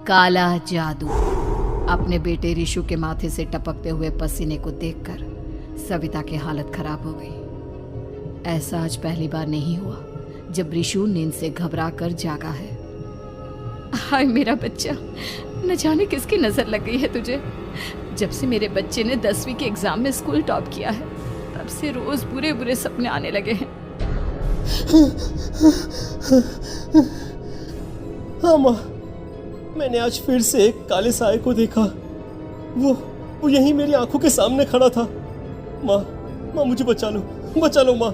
काला जादू। अपने बेटे रिशु के माथे से टपकते हुए पसीने को देखकर सविता की हालत खराब हो गई। ऐसा आज पहली बार नहीं हुआ जब रिशु नींद से घबराकर जागा है। हाय मेरा बच्चा, न जाने किसकी नजर लग गई है तुझे। जब से मेरे बच्चे ने 10वीं के एग्जाम में स्कूल टॉप किया है तब से रोज बुरे बुरे सपने आने लगे हैं। हाँ माँ, मैंने आज फिर से एक काले साए को देखा। वो यहीं मेरी आंखों के सामने खड़ा था। माँ मुझे बचा लो माँ।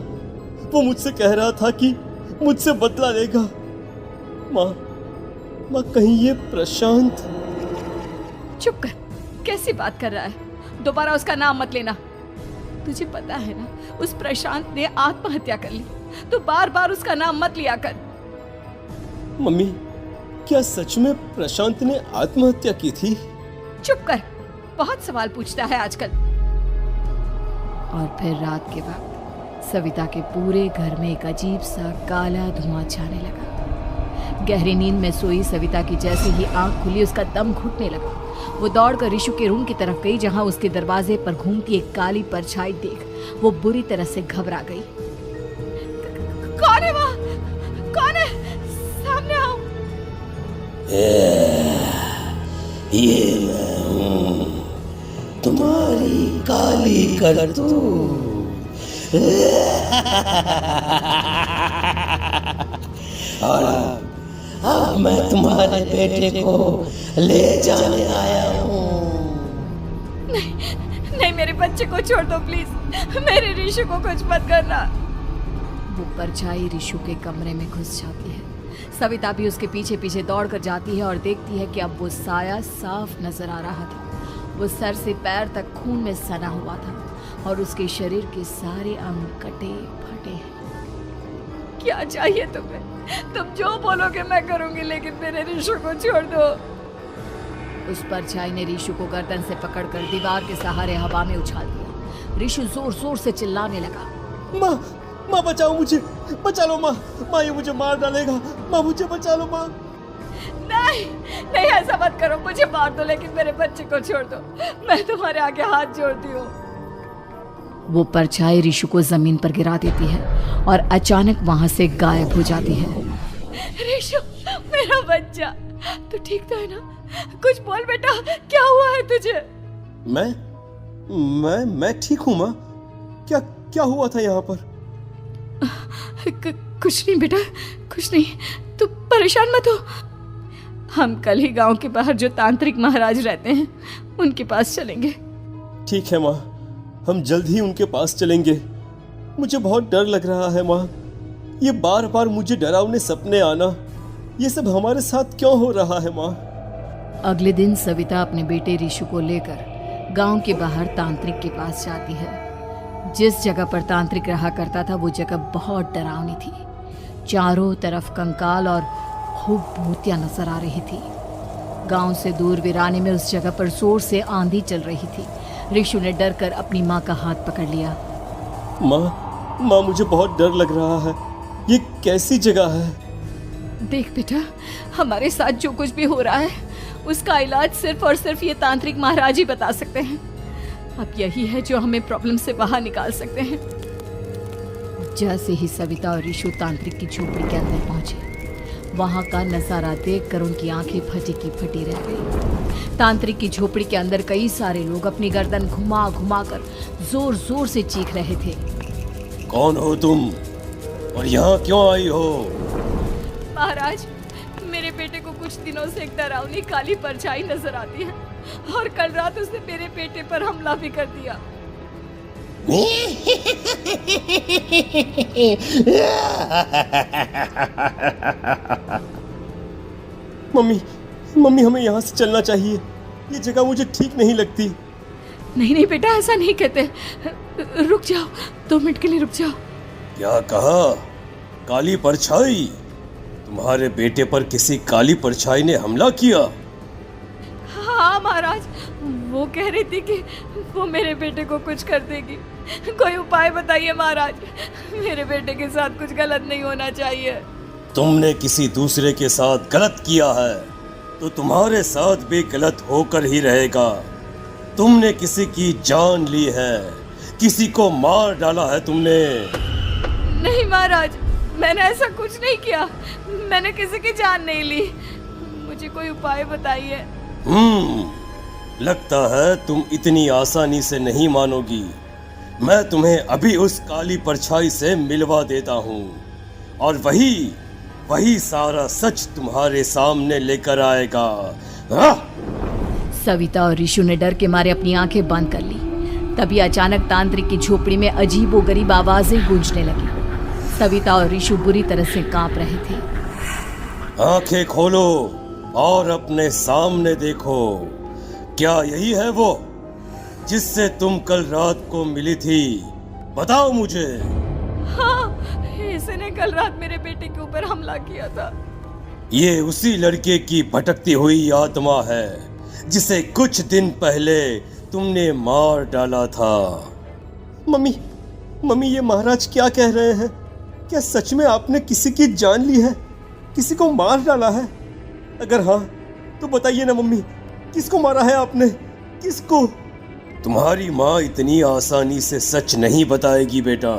वो मुझसे कह रहा था कि मुझसे बदला लेगा। माँ कहीं ये प्रशांत। चुप कर, कैसी बात कर रहा है? दोबारा उसका नाम मत लेना। तुझे पता है ना, उस प्रशांत ने आत्महत्या कर ली, तो बार बार उसका नाम मत लिया कर। मम्मी, क्या सच में प्रशांत ने आत्महत्या की थी? चुप कर, बहुत सवाल पूछता है आजकल। और फिर रात के वक्त सविता के पूरे घर में एक अजीब सा काला धुआं छाने लगा। गहरी नींद में सोई सविता की जैसे ही आंख खुली उसका दम घुटने लगा। वो दौड़कर रिशु के रूम की तरफ गई जहां उसके दरवाजे पर घूमती एक काली परछाई देख वो बुरी तरह से घबरा गई। कौन है वहाँ? कौन है? सामने आओ। ये मैं हूँ, तुम्हारी काली करतूत। और अब मैं तुम्हारे बेटे को ले जाने आया हूँ। नहीं, मेरे बच्चे को छोड़ दो प्लीज। मेरे रिशु को कुछ मत करना। वो परछाई रिशु के कमरे में घुस जाती है। सविता भी उसके पीछे पीछे दौड़ कर जाती है और देखती है कि अब वो साया साफ नजर आ रहा था। वो सर से पैर तक खून में सना हुआ था और उसके शरीर के सारे अंग कटे फटे हैं। क्या चाहिए तुम्हें? तुम जो बोलोगे मैं करूंगी, लेकिन मेरे रिशु को छोड़ दो। उस परछाई ने रिशु को गर्दन से पकड़कर दीवार के सहारे हवा में उछाल दिया। रिशु जोर जोर से चिल्लाने लगा। माँ बचाओ मुझे, बचा लो माँ, ये मुझे मार डालेगा। माँ मुझे बचा लो माँ। नहीं ऐसा मत करो, मुझे मार दो लेकिन मेरे बच्चे को छोड़ दो। मैं तुम्हारे आगे हाथ जोड़ती हूँ। वो परछाई रिशु को जमीन पर गिरा देती है और अचानक वहां से गायब हो जाती है। रिशु, मेरा बच्चा, तू ठीक तो है ना? कुछ बोल बेटा, क्या हुआ है तुझे? मैं ठीक हूँ माँ। क्या हुआ था यहाँ पर? कुछ नहीं बेटा, कुछ नहीं। तू परेशान मत हो। हम कल ही गांव के बाहर जो तांत्रिक महाराज रहते हैं उनके पास चलेंगे। ठीक है माँ, हम जल्द ही उनके पास चलेंगे। मुझे बहुत डर लग रहा है माँ। ये बार बार मुझे डरावने सपने आना, ये सब हमारे साथ क्यों हो रहा है माँ? अगले दिन सविता अपने बेटे रिशु को लेकर गांव के बाहर तांत्रिक के पास जाती है। जिस जगह पर तांत्रिक रहा करता था वो जगह बहुत डरावनी थी। चारों तरफ कंकाल और खूब भूतियां नजर आ रही थी। गांव से दूर वीराने में उस जगह पर जोर से आंधी चल रही थी। रिशु ने डर कर अपनी माँ का हाथ पकड़ लिया। माँ मुझे बहुत डर लग रहा है। ये कैसी जगह है? देख बेटा, हमारे साथ जो कुछ भी हो रहा है उसका इलाज सिर्फ और सिर्फ ये तांत्रिक महाराज ही बता सकते हैं। अब यही है जो हमें प्रॉब्लम से बाहर निकाल सकते हैं। जैसे ही सविता और रिशु तांत्रिक की झोपड़ी के अंदर पहुंचे, वहां का नजारा देखकर उनकी आंखें फटी की फटी रह गई। तांत्रिक की झोपड़ी के अंदर कई सारे लोग अपनी गर्दन घुमा घुमा कर जोर जोर से चीख रहे थे। कौन हो तुम और यहाँ क्यों आई हो? महाराज, मेरे बेटे को कुछ दिनों से एक डरावनी काली परछाई नजर आती है और कल रात उसने मेरे बेटे पर हमला भी कर दिया। मम्मी हमें यहाँ से चलना चाहिए। ये जगह मुझे ठीक नहीं लगती। नहीं बेटा, ऐसा नहीं कहते। रुक जाओ, 2 मिनट के लिए रुक जाओ। क्या कहा? काली परछाई? तुम्हारे बेटे पर किसी काली परछाई ने हमला किया? हाँ महाराज, वो कह रही थी कि वो मेरे बेटे को कुछ कर देगी। कोई उपाय बताइए महाराज, मेरे बेटे के साथ कुछ गलत नहीं होना चाहिए। तुमने किसी दूसरे के साथ गलत किया है। तो तुम्हारे साथ भी गलत होकर ही रहेगा। तुमने किसी की जान ली है, किसी को मार डाला है तुमने। नहीं महाराज, मैंने ऐसा कुछ नहीं किया। मैंने किसी की जान नहीं ली। मुझे कोई उपाय बताइए। लगता है तुम इतनी आसानी से नहीं मानोगी। मैं तुम्हें अभी उस काली परछाई से मिलवा देता हूँ और वही सारा सच तुम्हारे सामने लेकर आएगा। सविता और ऋषु ने डर के मारे अपनी आंखें बंद कर ली। तभी अचानक तांत्रिक की झोपड़ी में अजीबोगरीब आवाजें गूंजने लगी। सविता और ऋषु बुरी तरह से कांप रहे थे। आंखें खोलो और अपने सामने देखो। क्या यही है वो जिससे तुम कल रात को मिली थी? बताओ मुझे। हाँ, इसने कल रात मेरे बेटे के ऊपर हमला किया था। ये उसी लड़के की भटकती हुई आत्मा है जिसे कुछ दिन पहले तुमने मार डाला था। मम्मी ये महाराज क्या कह रहे हैं? क्या सच में आपने किसी की जान ली है, किसी को मार डाला है? अगर हाँ तो बताइए ना मम्मी, किसको मारा है आपने? किसको? तुम्हारी माँ इतनी आसानी से सच नहीं बताएगी बेटा।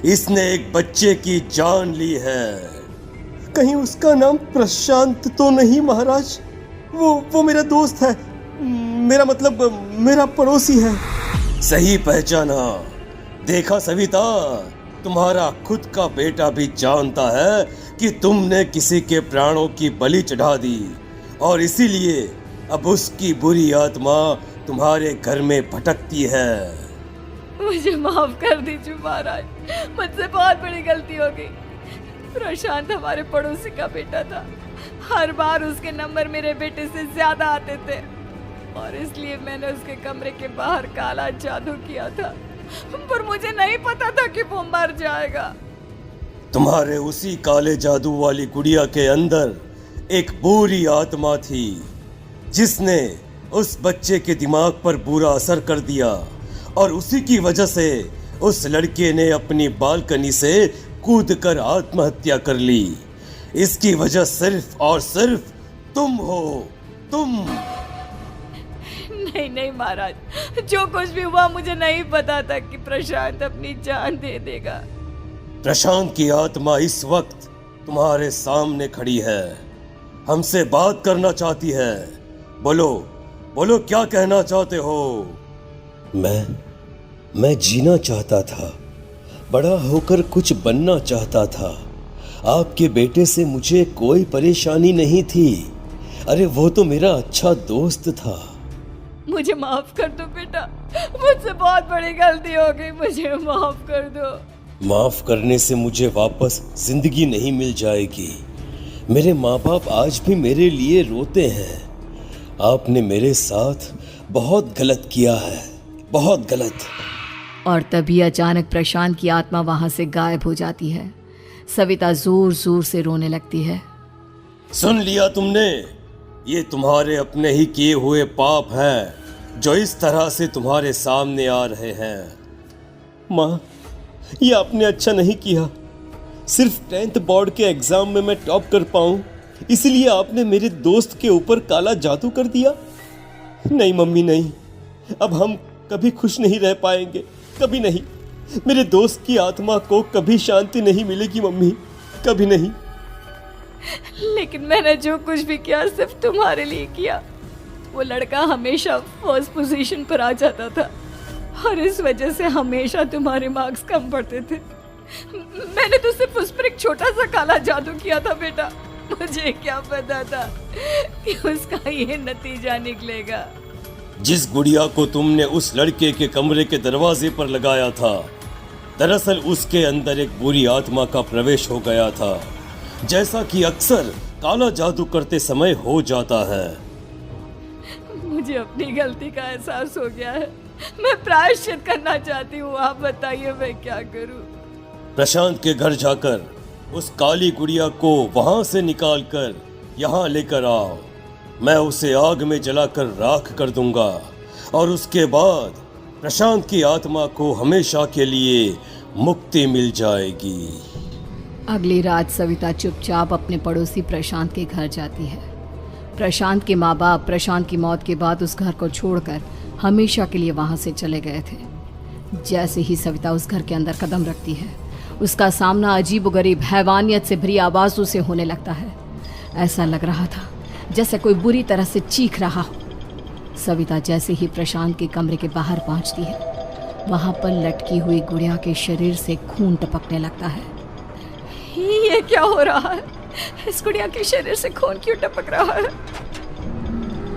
इसने एक बच्चे की जान ली है। कहीं उसका नाम प्रशांत तो नहीं महाराज? वो मेरा दोस्त है, मेरा पड़ोसी है। सही पहचाना। देखा सविता, तुम्हारा खुद का बेटा भी जानता है कि तुमने किसी के प्राणों की बलि चढ़ा दी और इसीलिए अब उसकी बुरी आत्मा तुम्हारे घर में भटकती है। मुझे माफ कर दीजिए महाराज, मुझसे बहुत बड़ी गलती हो गई। प्रशांत हमारे पड़ोसी का बेटा था। हर बार उसके नंबर मेरे बेटे से ज्यादा आते थे और इसलिए मैंने उसके कमरे के बाहर काला जादू किया था, पर मुझे नहीं पता था कि वो मर जाएगा। तुम्हारे उसी काले जादू वाली गुड़िया के अंदर एक बुरी आत्मा थी जिसने उस बच्चे के दिमाग पर बुरा असर कर दिया और उसी की वजह से उस लड़के ने अपनी बालकनी से कूदकर आत्महत्या कर ली। इसकी वजह सिर्फ और सिर्फ तुम हो, तुम। नहीं महाराज, जो कुछ भी हुआ मुझे नहीं पता था कि प्रशांत अपनी जान दे देगा। प्रशांत की आत्मा इस वक्त तुम्हारे सामने खड़ी है, हमसे बात करना चाहती है। बोलो क्या कहना चाहते हो? मैं जीना चाहता था, बड़ा होकर कुछ बनना चाहता था। आपके बेटे से मुझे कोई परेशानी नहीं थी। अरे वो तो मेरा अच्छा दोस्त था। मुझे माफ कर दो बेटा, मुझसे बहुत बड़ी गलती हो गई, मुझे माफ कर दो। माफ करने से मुझे वापस जिंदगी नहीं मिल जाएगी। मेरे माँ बाप आज भी मेरे लिए रोते हैं। आपने मेरे साथ बहुत गलत किया है, बहुत गलत। और तभी अचानक प्रशांत की आत्मा वहां से गायब हो जाती है। सविता जोर जोर से रोने लगती है। सुन लिया तुमने? ये तुम्हारे अपने ही किए हुए पाप हैं जो इस तरह से तुम्हारे सामने आ रहे हैं। माँ, ये आपने अच्छा नहीं किया। सिर्फ 10th बोर्ड के एग्जाम में मैं टॉप कर पाऊं, इसलिए आपने मेरे दोस्त के ऊपर काला जादू कर दिया। नहीं मम्मी, नहीं, अब हम कभी खुश नहीं रह पाएंगे, कभी नहीं। मेरे दोस्त की आत्मा को कभी शांति नहीं मिलेगी मम्मी, कभी नहीं। लेकिन मैंने जो कुछ भी किया सिर्फ तुम्हारे लिए किया। वो लड़का हमेशा फर्स्ट पोजीशन पर आ जाता था और इस वजह से हमेशा तुम्हारे मार्क्स कम पड़ते थे। मैंने तो सिर्फ उस पर एक छोटा सा काला जादू किया था बेटा। मुझे क्या पता था कि उसका ये नतीजा निकलेगा। जिस गुड़िया को तुमने उस लड़के के कमरे के दरवाजे पर लगाया था, दरअसल उसके अंदर एक बुरी आत्मा का प्रवेश हो गया था, जैसा कि अक्सर काला जादू करते समय हो जाता है। मुझे अपनी गलती का एहसास हो गया है। मैं प्रायश्चित करना चाहती हूँ। आप बताइए मैं क्या करूँ? प्रशांत के घर जाकर उस काली गुड़िया को वहां से निकालकर यहाँ लेकर आओ। मैं उसे आग में जलाकर राख कर दूंगा और उसके बाद प्रशांत की आत्मा को हमेशा के लिए मुक्ति मिल जाएगी। अगली रात सविता चुपचाप अपने पड़ोसी प्रशांत के घर जाती है। प्रशांत के माँ बाप प्रशांत की मौत के बाद उस घर को छोड़कर हमेशा के लिए वहां से चले गए थे। जैसे ही सविता उस घर के अंदर कदम रखती है, उसका सामना अजीबोगरीब हैवानियत से भरी आवाज़ों से होने लगता है। ऐसा लग रहा था जैसे कोई बुरी तरह से चीख रहा हो। सविता जैसे ही प्रशांत के कमरे के बाहर पहुंचती है, वहां पर लटकी हुई गुड़िया के शरीर से खून टपकने लगता है। ये क्या हो रहा है? इस गुड़िया के शरीर से खून क्यों टपक रहा है?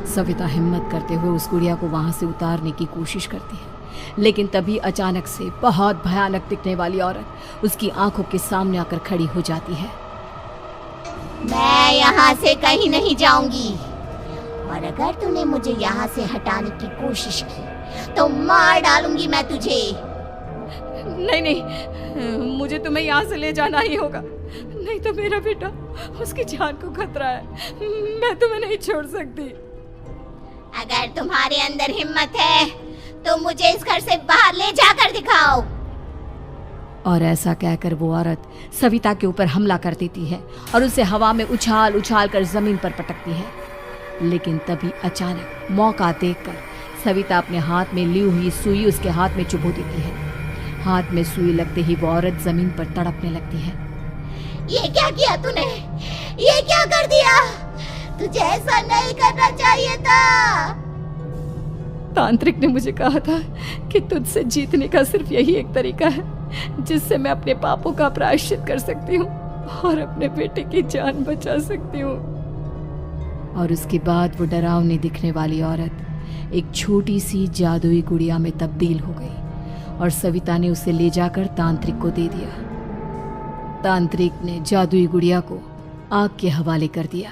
सविता हिम्मत करते हुए उस गुड़िया को वहां से उतारने की कोशिश करती है, लेकिन तभी अचानक से बहुत भयानक दिखने वाली औरत उसकी आंखों के सामने आकर खड़ी हो जाती है। मैं यहाँ से कहीं नहीं जाऊंगी, और अगर तूने मुझे यहाँ से हटाने की कोशिश की तो मार डालूंगी मैं तुझे। नहीं नहीं, मुझे तुम्हें यहाँ से ले जाना ही होगा, नहीं तो मेरा बेटा, उसकी जान को खतरा है। मैं तुम्हें नहीं छोड़ सकती। अगर तुम्हारे अंदर हिम्मत है तो मुझे इस घर से बाहर ले जाकर दिखाओ। और ऐसा कहकर वो औरत सविता के ऊपर हमला कर देती है और उसे हवा में उछाल उछाल कर जमीन पर पटकती है। लेकिन तभी अचानक मौका देखकर सविता अपने हाथ में ली हुई सुई उसके हाथ में चुभो देती है। हाथ में सुई लगते ही वो औरत जमीन पर तड़पने लगती है। ये क्या किया तूने? ये क्या कर दिया? तुझे ऐसा नहीं करना चाहिए था। तांत्रिक ने मुझे कहा था कि तुझसे जीतने का सिर्फ यही एक तरीका है जिससे मैं अपने पापों का प्रायश्चित कर सकती हूँ और अपने बेटे की जान बचा सकती हूँ। और उसके बाद वो डरावनी दिखने वाली औरत एक छोटी सी जादुई गुड़िया में तब्दील हो गई और सविता ने उसे ले जाकर तांत्रिक को दे दिया। तांत्रिक ने जादुई गुड़िया को आग के हवाले कर दिया।